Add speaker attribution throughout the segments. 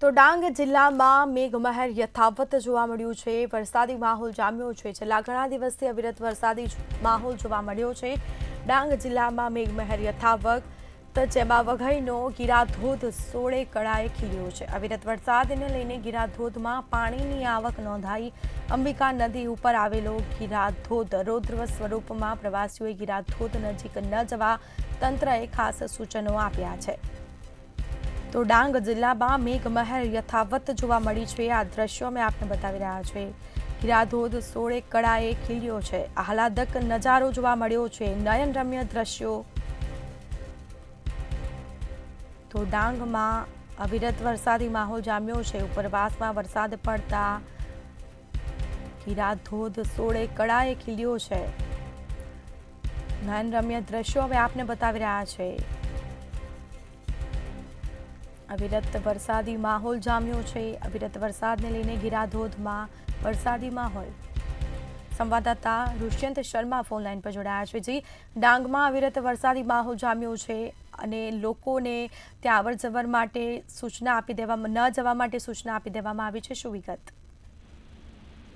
Speaker 1: તો ડાંગ જિલ્લામાં મેઘમહેર યથાવત જોવા મળ્યું છે। વરસાદી માહોલ જામ્યો છે। છેલ્લા ઘણા દિવસથી અવિરત વરસાદી માહોલ જોવા મળ્યો છે। ડાંગ જિલ્લામાં મેઘમહેર યથાવત, જેમાં વઘઈનો ગિરાધોધ 16 કળાએ ખીલ્યો છે। અવિરત વરસાદને લઈને ગિરાધોધમાં પાણીની આવક નોંધાઈ। અંબિકા નદી ઉપર આવેલો ગિરાધોધ રૌદ્ર સ્વરૂપમાં, પ્રવાસીઓએ ગિરાધોધ નજીક ન જવા તંત્રએ ખાસ સૂચનો આપ્યા છે। તો ડાંગ જિલ્લામાં મેઘમહેર યથાવત જોવા મળી છે। આ દ્રશ્યો અમે આપને બતાવી રહ્યા છે। ગિરાધોધ 16 કળાએ ખીલ્યો છે। આહલાદક નજારો જોવા મળ્યો છે, નયનરમ્ય દ્રશ્યો। તો ડાંગમાં અવિરત વરસાદી માહોલ જામ્યો છે। ઉપરવાસમાં વરસાદ પડતા ગિરાધોધ 16 કળાએ ખીલ્યો છે। નયનરમ્ય દ્રશ્યો હવે આપને બતાવી રહ્યા છે। અવિરત વરસાદી માહોલ જામ્યો છે। અવિરત વરસાદને લઈને ગિરાધોધમાં વરસાદી માહોલ। સંવાદદાતા ઋષ્યંત શર્મા ફોનલાઈન પર જોડાયા છે। જી, ડાંગમાં અવિરત વરસાદી માહોલ જામ્યો છે અને લોકોને ત્યાં અવરજવર માટે સૂચના આપી દેવામાં ન જવા માટે સૂચના આપી દેવામાં આવી છે। શું વિગત?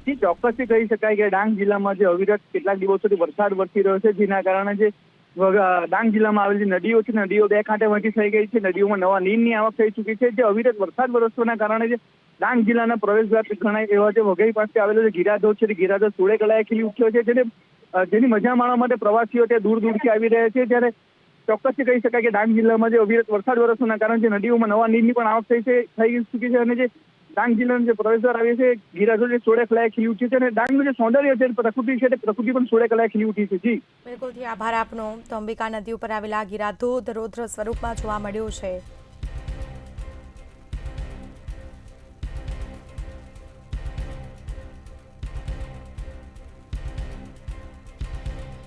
Speaker 2: જી, ચોક્કસથી કહી શકાય કે ડાંગ જિલ્લામાં જે અવિરત કેટલાક દિવસોથી વરસાદ વરસી રહ્યો છે, જેના કારણે જે ડાંગ જિલ્લામાં આવેલી નદીઓ છે, નદીઓ બે કાંઠે વહેતી થઈ ગઈ છે। નદીઓમાં નવા નીરની આવક થઈ ચૂકી છે। જે અવિરત વરસાદ વરસવાના કારણે જે ડાંગ જિલ્લાના પ્રવેશદ્વાર ગણાય એવા જે વઘઈ પાસે આવેલો જે ગિરાધોધ છે, ગિરાધોધ 16 કળાએ ખીલી ઉઠ્યો છે, જેની મજા માણવા માટે પ્રવાસીઓ ત્યાં દૂર દૂરથી આવી રહ્યા છે। ત્યારે ચોક્કસથી કહી શકાય કે ડાંગ જિલ્લામાં જે અવિરત વરસાદ વરસવાના કારણે જે નદીઓમાં નવા નીરની પણ આવક થઈ ચૂકી છે અને જે ડાંગ જિલ્લાનો જે પ્રવેશદ્વાર આવે છે, ગિરાધોધ 16 કળાએ ખીલી ઉઠી છે અને ડાંગનું જે સૌંદર્ય છે, પ્રકૃતિ છે, તે પ્રકૃતિ પણ 16 કળાએ ખીલી ઉઠી છે। જી
Speaker 1: બિલકુલથી આભાર આપનો। તો અંબિકા નદી ઉપર આવેલા ગિરાધોધ રૌદ્ર સ્વરૂપમાં જોવા મળ્યો છે।